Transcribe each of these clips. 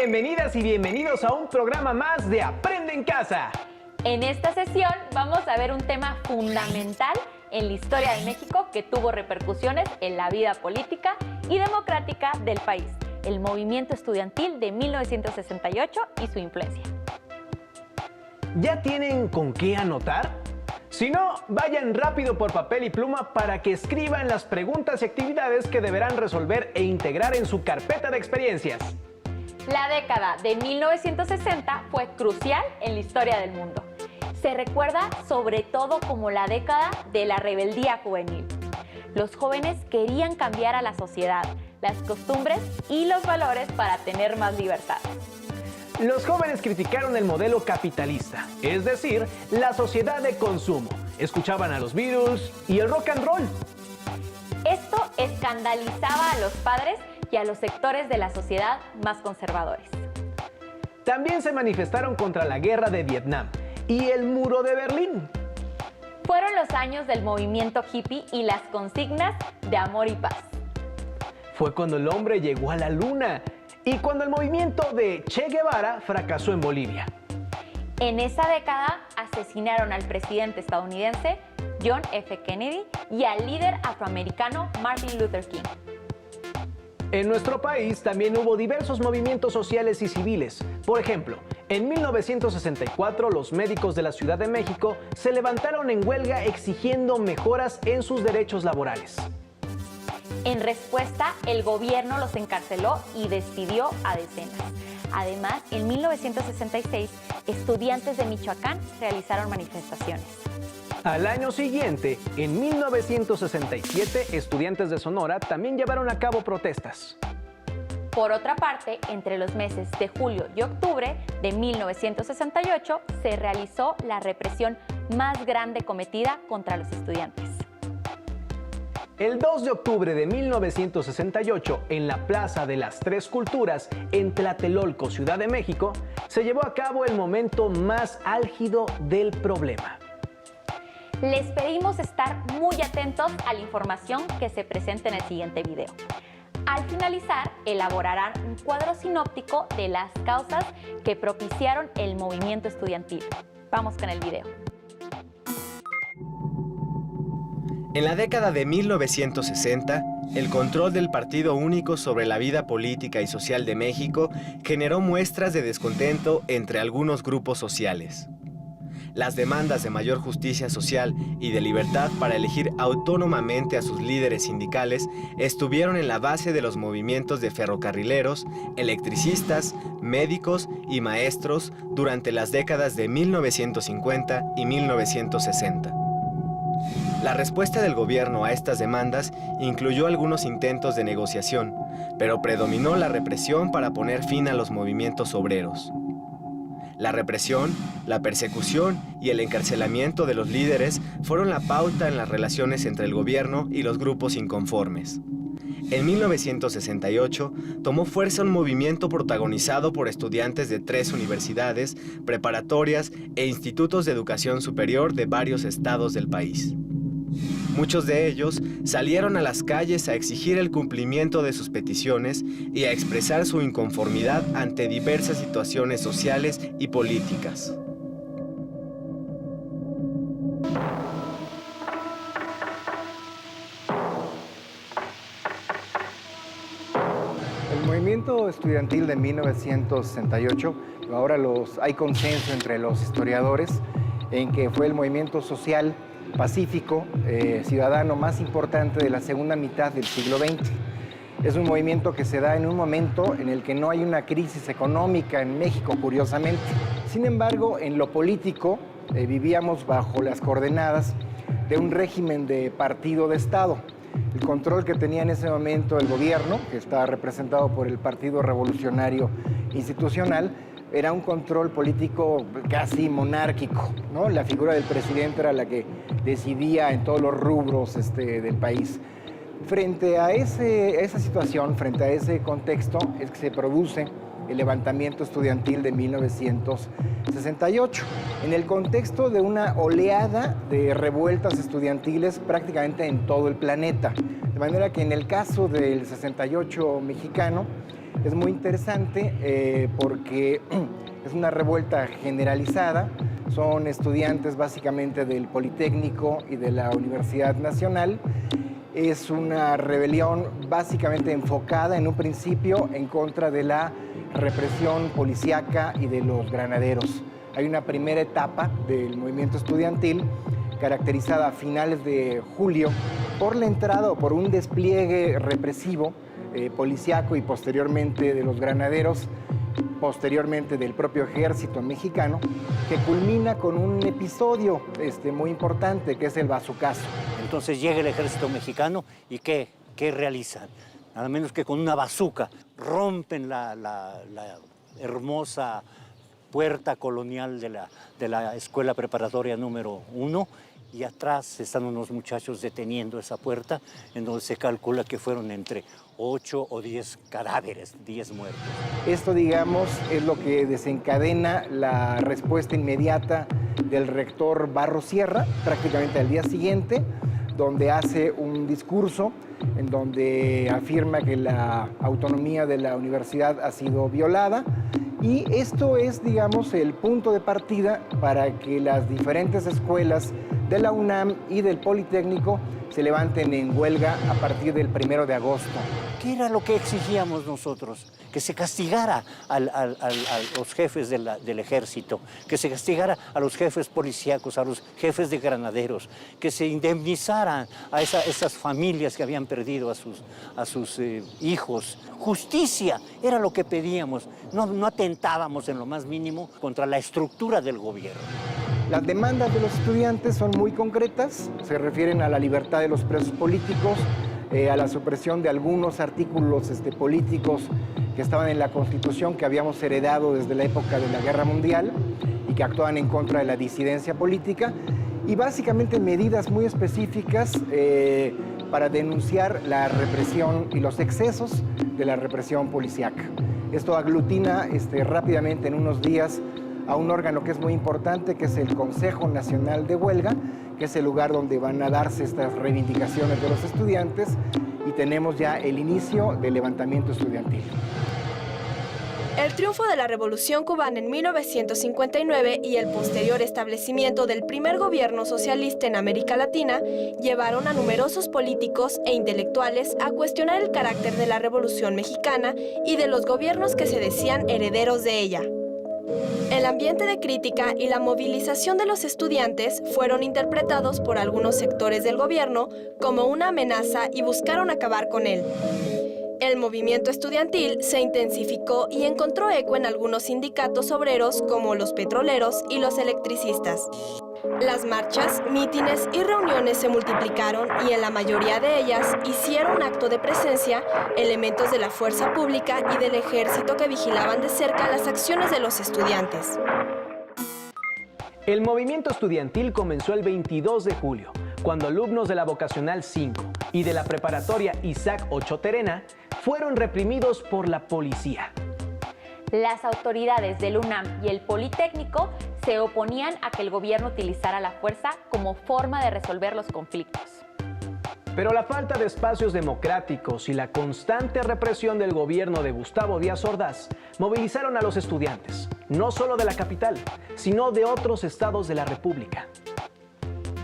Bienvenidas y bienvenidos a un programa más de Aprende en Casa. En esta sesión vamos a ver un tema fundamental en la historia de México que tuvo repercusiones en la vida política y democrática del país, el movimiento estudiantil de 1968 y su influencia. ¿Ya tienen con qué anotar? Si no, vayan rápido por papel y pluma para que escriban las preguntas y actividades que deberán resolver e integrar en su carpeta de experiencias. La década de 1960 fue crucial en la historia del mundo. Se recuerda sobre todo como la década de la rebeldía juvenil. Los jóvenes querían cambiar a la sociedad, las costumbres y los valores para tener más libertad. Los jóvenes criticaron el modelo capitalista, es decir, la sociedad de consumo. Escuchaban a los Beatles y el rock and roll. Esto escandalizaba a los padres y a los sectores de la sociedad más conservadores. También se manifestaron contra la guerra de Vietnam y el muro de Berlín. Fueron los años del movimiento hippie y las consignas de amor y paz. Fue cuando el hombre llegó a la luna y cuando el movimiento de Che Guevara fracasó en Bolivia. En esa década asesinaron al presidente estadounidense John F. Kennedy y al líder afroamericano Martin Luther King. En nuestro país también hubo diversos movimientos sociales y civiles. Por ejemplo, en 1964 los médicos de la Ciudad de México se levantaron en huelga exigiendo mejoras en sus derechos laborales. En respuesta, el gobierno los encarceló y despidió a decenas. Además, en 1966, estudiantes de Michoacán realizaron manifestaciones. Al año siguiente, en 1967, estudiantes de Sonora también llevaron a cabo protestas. Por otra parte, entre los meses de julio y octubre de 1968, se realizó la represión más grande cometida contra los estudiantes. El 2 de octubre de 1968, en la Plaza de las Tres Culturas, en Tlatelolco, Ciudad de México, se llevó a cabo el momento más álgido del problema. Les pedimos estar muy atentos a la información que se presenta en el siguiente video. Al finalizar, elaborarán un cuadro sinóptico de las causas que propiciaron el movimiento estudiantil. Vamos con el video. En la década de 1960, el control del Partido Único sobre la vida política y social de México generó muestras de descontento entre algunos grupos sociales. Las demandas de mayor justicia social y de libertad para elegir autónomamente a sus líderes sindicales estuvieron en la base de los movimientos de ferrocarrileros, electricistas, médicos y maestros durante las décadas de 1950 y 1960. La respuesta del gobierno a estas demandas incluyó algunos intentos de negociación, pero predominó la represión para poner fin a los movimientos obreros. La represión, la persecución y el encarcelamiento de los líderes fueron la pauta en las relaciones entre el gobierno y los grupos inconformes. En 1968 tomó fuerza un movimiento protagonizado por estudiantes de 3 universidades, preparatorias e institutos de educación superior de varios estados del país. Muchos de ellos salieron a las calles a exigir el cumplimiento de sus peticiones y a expresar su inconformidad ante diversas situaciones sociales y políticas. El movimiento estudiantil de 1968, ahora hay consenso entre los historiadores en que fue el movimiento social pacífico, ciudadano más importante de la segunda mitad del siglo XX. Es un movimiento que se da en un momento en el que no hay una crisis económica en México, curiosamente. Sin embargo, en lo político vivíamos bajo las coordenadas de un régimen de partido de Estado. El control que tenía en ese momento el gobierno, que estaba representado por el Partido Revolucionario Institucional, era un control político casi monárquico, ¿no? La figura del presidente era la que decidía en todos los rubros del país. Frente a esa situación, frente a ese contexto, es que se produce el levantamiento estudiantil de 1968, en el contexto de una oleada de revueltas estudiantiles prácticamente en todo el planeta. De manera que en el caso del 68 mexicano, Es muy interesante porque es una revuelta generalizada. Son estudiantes básicamente del Politécnico y de la Universidad Nacional. Es una rebelión básicamente enfocada en un principio en contra de la represión policíaca y de los granaderos. Hay una primera etapa del movimiento estudiantil caracterizada a finales de julio por la entrada o por un despliegue represivo policíaco y posteriormente de los granaderos, posteriormente del propio ejército mexicano, que culmina con un episodio muy importante que es el bazucazo. Entonces llega el ejército mexicano y ¿qué realizan? Nada menos que con una bazuca rompen la hermosa puerta colonial de la escuela preparatoria número 1 y atrás están unos muchachos deteniendo esa puerta en donde se calcula que fueron entre 8 o 10 cadáveres, 10 muertos. Esto, digamos, es lo que desencadena la respuesta inmediata del rector Barros Sierra, prácticamente al día siguiente, donde hace un discurso en donde afirma que la autonomía de la universidad ha sido violada. Y esto es, digamos, el punto de partida para que las diferentes escuelas de la UNAM y del Politécnico se levanten en huelga a partir del 1 de agosto. ¿Qué era lo que exigíamos nosotros? Que se castigara a los jefes del ejército, que se castigara a los jefes policíacos, a los jefes de granaderos, que se indemnizaran a esas familias que habían perdido a sus hijos. Justicia era lo que pedíamos. No atentábamos en lo más mínimo contra la estructura del gobierno. Las demandas de los estudiantes son muy concretas, se refieren a la libertad de los presos políticos, a la supresión de algunos artículos políticos que estaban en la Constitución que habíamos heredado desde la época de la Guerra Mundial y que actuaban en contra de la disidencia política, y básicamente medidas muy específicas para denunciar la represión y los excesos de la represión policíaca. Esto aglutina rápidamente en unos días a un órgano que es muy importante, que es el Consejo Nacional de Huelga, que es el lugar donde van a darse estas reivindicaciones de los estudiantes, y tenemos ya el inicio del levantamiento estudiantil. El triunfo de la Revolución cubana en 1959 y el posterior establecimiento del primer gobierno socialista en América Latina llevaron a numerosos políticos e intelectuales a cuestionar el carácter de la Revolución mexicana y de los gobiernos que se decían herederos de ella. El ambiente de crítica y la movilización de los estudiantes fueron interpretados por algunos sectores del gobierno como una amenaza y buscaron acabar con él. El movimiento estudiantil se intensificó y encontró eco en algunos sindicatos obreros como los petroleros y los electricistas. Las marchas, mítines y reuniones se multiplicaron y en la mayoría de ellas hicieron acto de presencia elementos de la fuerza pública y del ejército que vigilaban de cerca las acciones de los estudiantes. El movimiento estudiantil comenzó el 22 de julio, cuando alumnos de la Vocacional 5 y de la preparatoria Isaac Ochoa Terena fueron reprimidos por la policía. Las autoridades del UNAM y el Politécnico se oponían a que el gobierno utilizara la fuerza como forma de resolver los conflictos. Pero la falta de espacios democráticos y la constante represión del gobierno de Gustavo Díaz Ordaz movilizaron a los estudiantes, no solo de la capital, sino de otros estados de la República.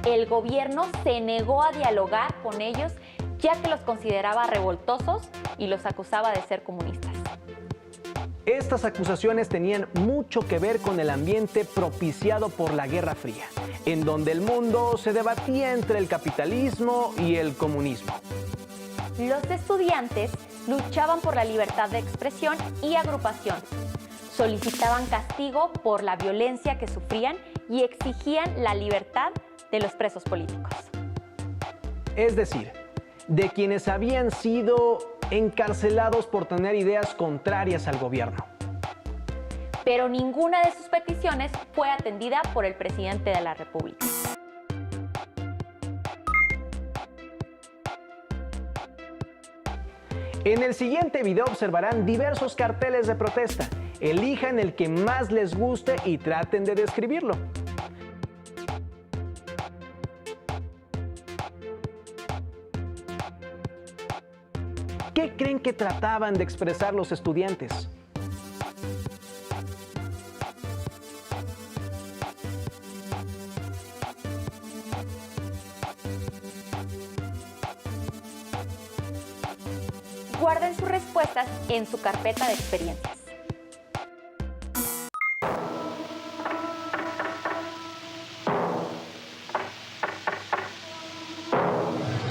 El gobierno se negó a dialogar con ellos, ya que los consideraba revoltosos y los acusaba de ser comunistas. Estas acusaciones tenían mucho que ver con el ambiente propiciado por la Guerra Fría, en donde el mundo se debatía entre el capitalismo y el comunismo. Los estudiantes luchaban por la libertad de expresión y agrupación, solicitaban castigo por la violencia que sufrían y exigían la libertad de los presos políticos. Es decir, de quienes habían sido encarcelados por tener ideas contrarias al gobierno. Pero ninguna de sus peticiones fue atendida por el presidente de la República. En el siguiente video observarán diversos carteles de protesta. Elijan el que más les guste y traten de describirlo. ¿Qué creen que trataban de expresar los estudiantes? Guarden sus respuestas en su carpeta de experiencias.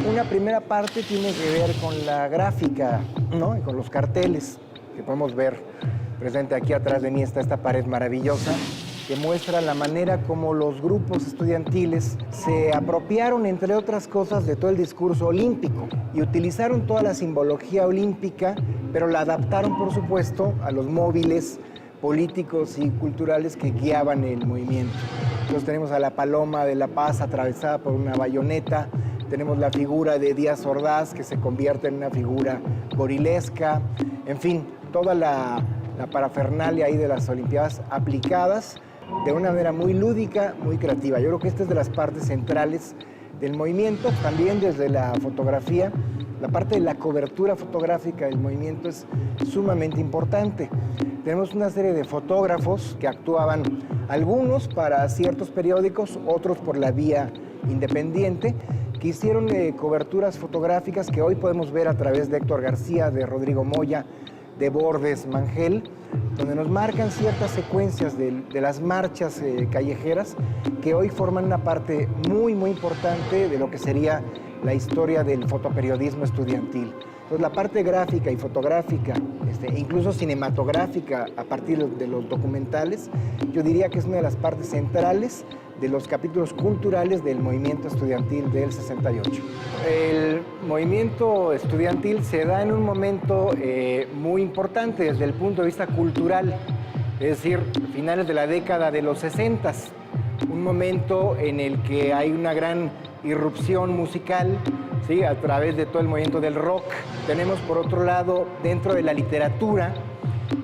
Una primera parte tiene que ver con la gráfica, ¿no? Y con los carteles que podemos ver presente aquí atrás de mí. Está esta pared maravillosa que muestra la manera como los grupos estudiantiles se apropiaron, entre otras cosas, de todo el discurso olímpico y utilizaron toda la simbología olímpica, pero la adaptaron, por supuesto, a los móviles políticos y culturales que guiaban el movimiento. Entonces tenemos a la Paloma de la Paz atravesada por una bayoneta, tenemos la figura de Díaz Ordaz que se convierte en una figura gorilesca, en fin, toda la parafernalia ahí de las Olimpiadas aplicadas de una manera muy lúdica, muy creativa. Yo creo que esta es de las partes centrales del movimiento, también desde la fotografía. La parte de la cobertura fotográfica del movimiento es sumamente importante. Tenemos una serie de fotógrafos que actuaban, algunos para ciertos periódicos, otros por la vía independiente, que hicieron coberturas fotográficas que hoy podemos ver a través de Héctor García, de Rodrigo Moya, de Bordes Mangel, donde nos marcan ciertas secuencias de las marchas callejeras que hoy forman una parte muy, muy importante de lo que sería la historia del fotoperiodismo estudiantil. Entonces, la parte gráfica y fotográfica, incluso cinematográfica a partir de los documentales, yo diría que es una de las partes centrales de los capítulos culturales del movimiento estudiantil del 68. El movimiento estudiantil se da en un momento muy importante desde el punto de vista cultural, es decir, finales de la década de los 60, un momento en el que hay una gran irrupción musical, ¿sí?, a través de todo el movimiento del rock. Tenemos, por otro lado, dentro de la literatura,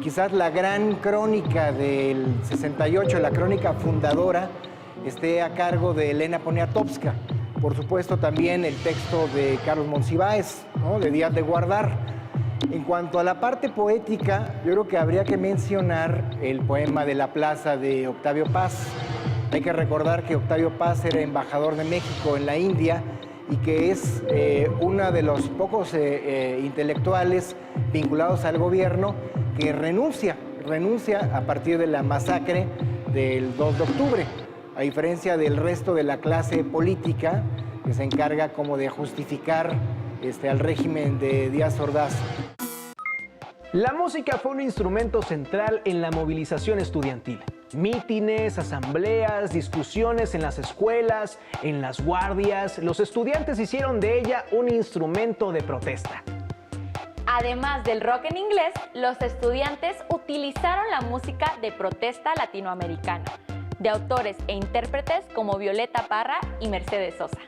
quizás la gran crónica del 68, la crónica fundadora, esté a cargo de Elena Poniatowska. Por supuesto, también el texto de Carlos Monsiváis, ¿no?, de Díaz de Guardar. En cuanto a la parte poética, yo creo que habría que mencionar el poema de la plaza de Octavio Paz. Hay que recordar que Octavio Paz era embajador de México en la India y que es uno de los pocos intelectuales vinculados al gobierno que renuncia a partir de la masacre del 2 de octubre, a diferencia del resto de la clase política que se encarga como de justificar al régimen de Díaz Ordaz. La música fue un instrumento central en la movilización estudiantil. Mítines, asambleas, discusiones en las escuelas, en las guardias, los estudiantes hicieron de ella un instrumento de protesta. Además del rock en inglés, los estudiantes utilizaron la música de protesta latinoamericana, de autores e intérpretes como Violeta Parra y Mercedes Sosa.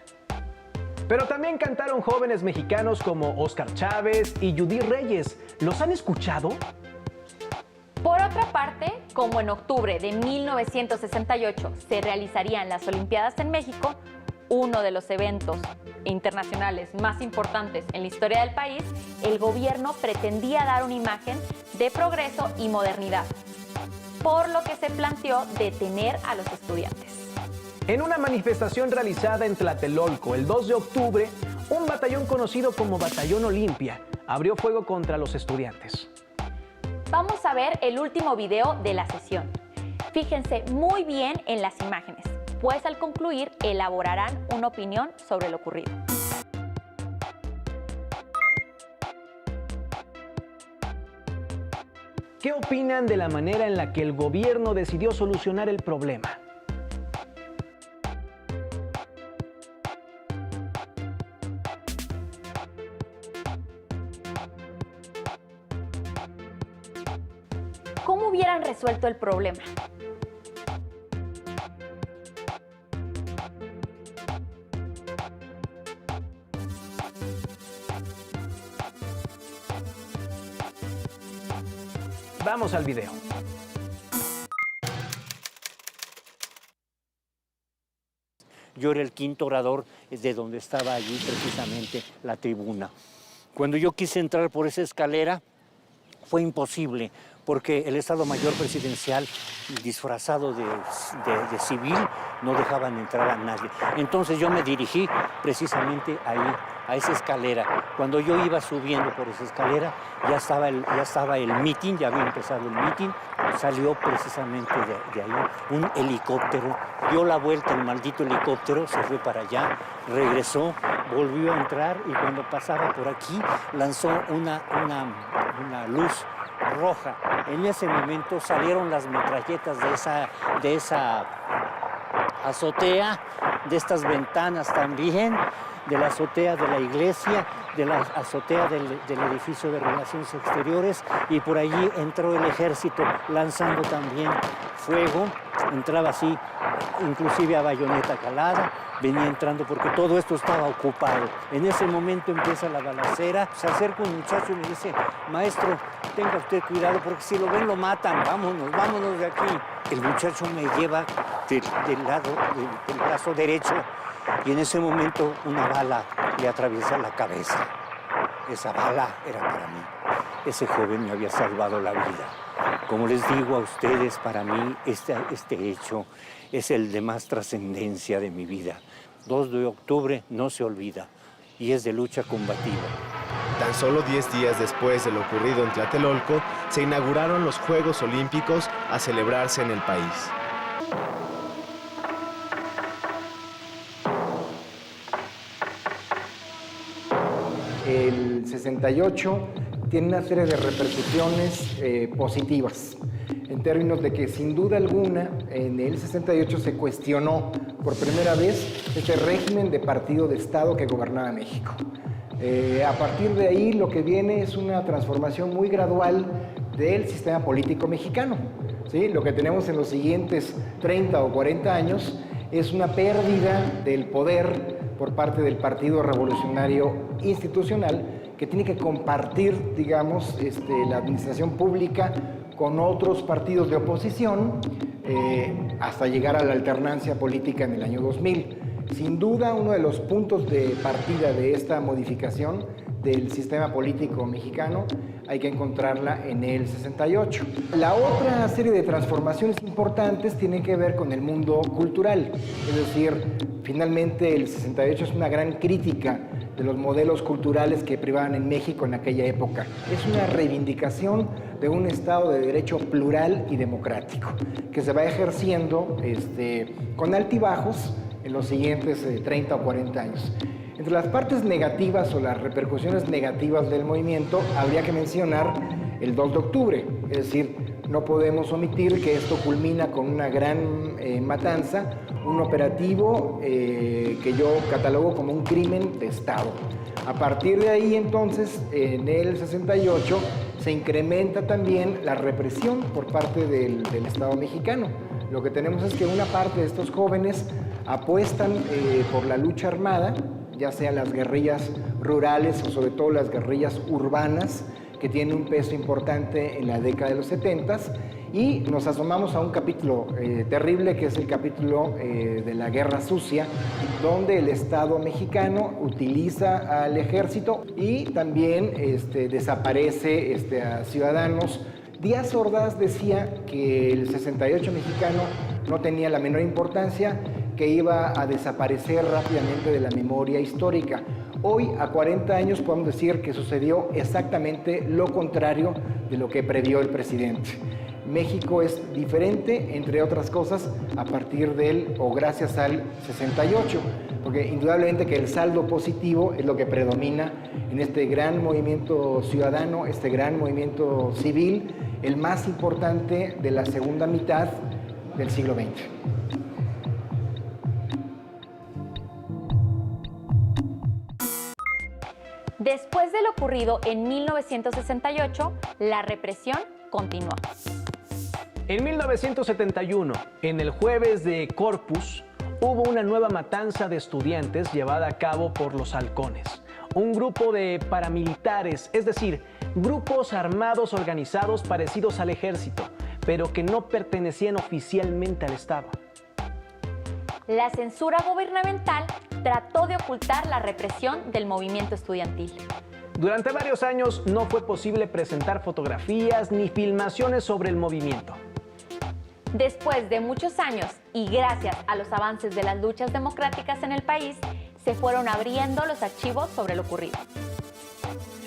Pero también cantaron jóvenes mexicanos como Óscar Chávez y Judith Reyes. ¿Los han escuchado? Por otra parte, como en octubre de 1968 se realizarían las Olimpiadas en México, uno de los eventos internacionales más importantes en la historia del país, el gobierno pretendía dar una imagen de progreso y modernidad, por lo que se planteó detener a los estudiantes. En una manifestación realizada en Tlatelolco el 2 de octubre, un batallón conocido como Batallón Olimpia abrió fuego contra los estudiantes. Vamos a ver el último video de la sesión. Fíjense muy bien en las imágenes, pues al concluir elaborarán una opinión sobre lo ocurrido. ¿Qué opinan de la manera en la que el gobierno decidió solucionar el problema? ¿Cómo hubieran resuelto el problema? Vamos al video. Yo era el quinto orador de donde estaba allí precisamente la tribuna. Cuando yo quise entrar por esa escalera, fue imposible, porque el Estado Mayor Presidencial, disfrazado de civil, no dejaban entrar a nadie. Entonces yo me dirigí precisamente ahí, a esa escalera. Cuando yo iba subiendo por esa escalera, ya estaba el mitin, ya había empezado el mitin. Salió precisamente de ahí un helicóptero, dio la vuelta el maldito helicóptero, se fue para allá, regresó, volvió a entrar y cuando pasaba por aquí lanzó una luz roja. En ese momento salieron las metralletas de esa azotea, de estas ventanas también, de la azotea de la iglesia, de la azotea del edificio de Relaciones Exteriores, y por allí entró el ejército lanzando también fuego, entraba así, inclusive a bayoneta calada, venía entrando porque todo esto estaba ocupado. En ese momento empieza la balacera, se acerca un muchacho y me dice: maestro, tenga usted cuidado porque si lo ven lo matan, vámonos de aquí. El muchacho me lleva del brazo derecho y en ese momento una bala le atraviesa la cabeza. Esa bala era para mí. Ese joven me había salvado la vida. Como les digo a ustedes, para mí este hecho es el de más trascendencia de mi vida. 2 de octubre no se olvida y es de lucha combativa. Tan solo 10 días después de lo ocurrido en Tlatelolco, se inauguraron los Juegos Olímpicos a celebrarse en el país. El 68 tiene una serie de repercusiones positivas, en términos de que sin duda alguna en el 68 se cuestionó por primera vez este régimen de partido de Estado que gobernaba México. A partir de ahí lo que viene es una transformación muy gradual del sistema político mexicano, ¿sí? Lo que tenemos en los siguientes 30 o 40 años es una pérdida del poder por parte del Partido Revolucionario Institucional, que tiene que compartir, digamos, la administración pública con otros partidos de oposición hasta llegar a la alternancia política en el año 2000. Sin duda, uno de los puntos de partida de esta modificación del sistema político mexicano hay que encontrarla en el 68. La otra serie de transformaciones importantes tiene que ver con el mundo cultural, es decir, finalmente el 68 es una gran crítica de los modelos culturales que privaban en México en aquella época. Es una reivindicación de un Estado de Derecho plural y democrático, que se va ejerciendo con altibajos en los siguientes 30 o 40 años. Entre las partes negativas o las repercusiones negativas del movimiento, habría que mencionar el 2 de octubre, es decir, no podemos omitir que esto culmina con una gran matanza, un operativo que yo catalogo como un crimen de Estado. A partir de ahí, entonces, en el 68, se incrementa también la represión por parte del Estado mexicano. Lo que tenemos es que una parte de estos jóvenes apuestan por la lucha armada, ya sea las guerrillas rurales o sobre todo las guerrillas urbanas, que tienen un peso importante en la década de los 70s, y nos asomamos a un capítulo terrible, que es el capítulo de la Guerra Sucia, donde el Estado mexicano utiliza al ejército y también desaparece a ciudadanos. Díaz Ordaz decía que el 68 mexicano no tenía la menor importancia, que iba a desaparecer rápidamente de la memoria histórica. Hoy, a 40 años, podemos decir que sucedió exactamente lo contrario de lo que previó el presidente. México es diferente, entre otras cosas, a partir del o gracias al 68, porque indudablemente que el saldo positivo es lo que predomina en este gran movimiento ciudadano, este gran movimiento civil, el más importante de la segunda mitad del siglo XX. Después de lo ocurrido en 1968, la represión continuó. En 1971, en el jueves de Corpus, hubo una nueva matanza de estudiantes llevada a cabo por los halcones, un grupo de paramilitares, es decir, grupos armados organizados parecidos al ejército, pero que no pertenecían oficialmente al Estado. La censura gubernamental trató de ocultar la represión del movimiento estudiantil. Durante varios años no fue posible presentar fotografías ni filmaciones sobre el movimiento. Después de muchos años y gracias a los avances de las luchas democráticas en el país, se fueron abriendo los archivos sobre lo ocurrido.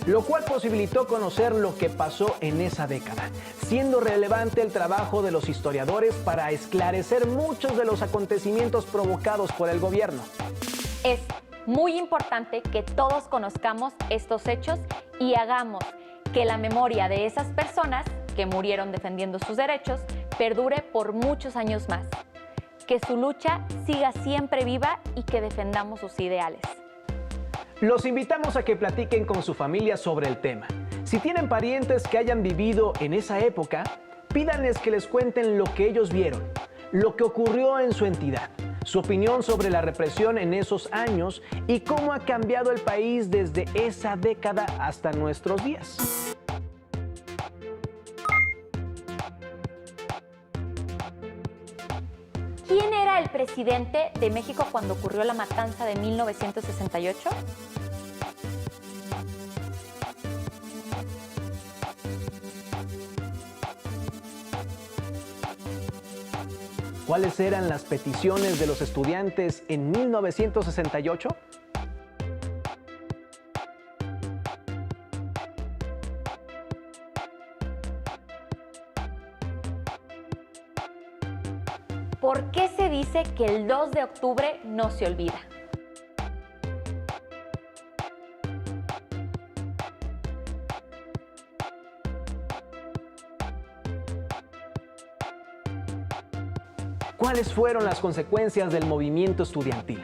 Lo cual posibilitó conocer lo que pasó en esa década, siendo relevante el trabajo de los historiadores para esclarecer muchos de los acontecimientos provocados por el gobierno. Es muy importante que todos conozcamos estos hechos y hagamos que la memoria de esas personas que murieron defendiendo sus derechos perdure por muchos años más. Que su lucha siga siempre viva y que defendamos sus ideales. Los invitamos a que platiquen con su familia sobre el tema. Si tienen parientes que hayan vivido en esa época, pídanles que les cuenten lo que ellos vieron, lo que ocurrió en su entidad, su opinión sobre la represión en esos años y cómo ha cambiado el país desde esa década hasta nuestros días. ¿Quién era el presidente de México cuando ocurrió la matanza de 1968? ¿Cuáles eran las peticiones de los estudiantes en 1968? ¿Por qué se dice que el 2 de octubre no se olvida? ¿Cuáles fueron las consecuencias del movimiento estudiantil?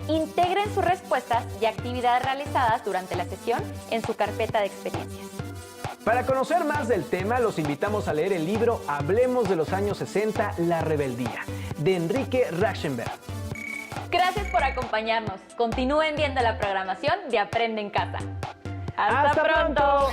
Integren sus respuestas y actividades realizadas durante la sesión en su carpeta de experiencias. Para conocer más del tema, los invitamos a leer el libro Hablemos de los años 60, La rebeldía, de Enrique Rauschenberg. Gracias por acompañarnos. Continúen viendo la programación de Aprende en Casa. ¡Hasta pronto!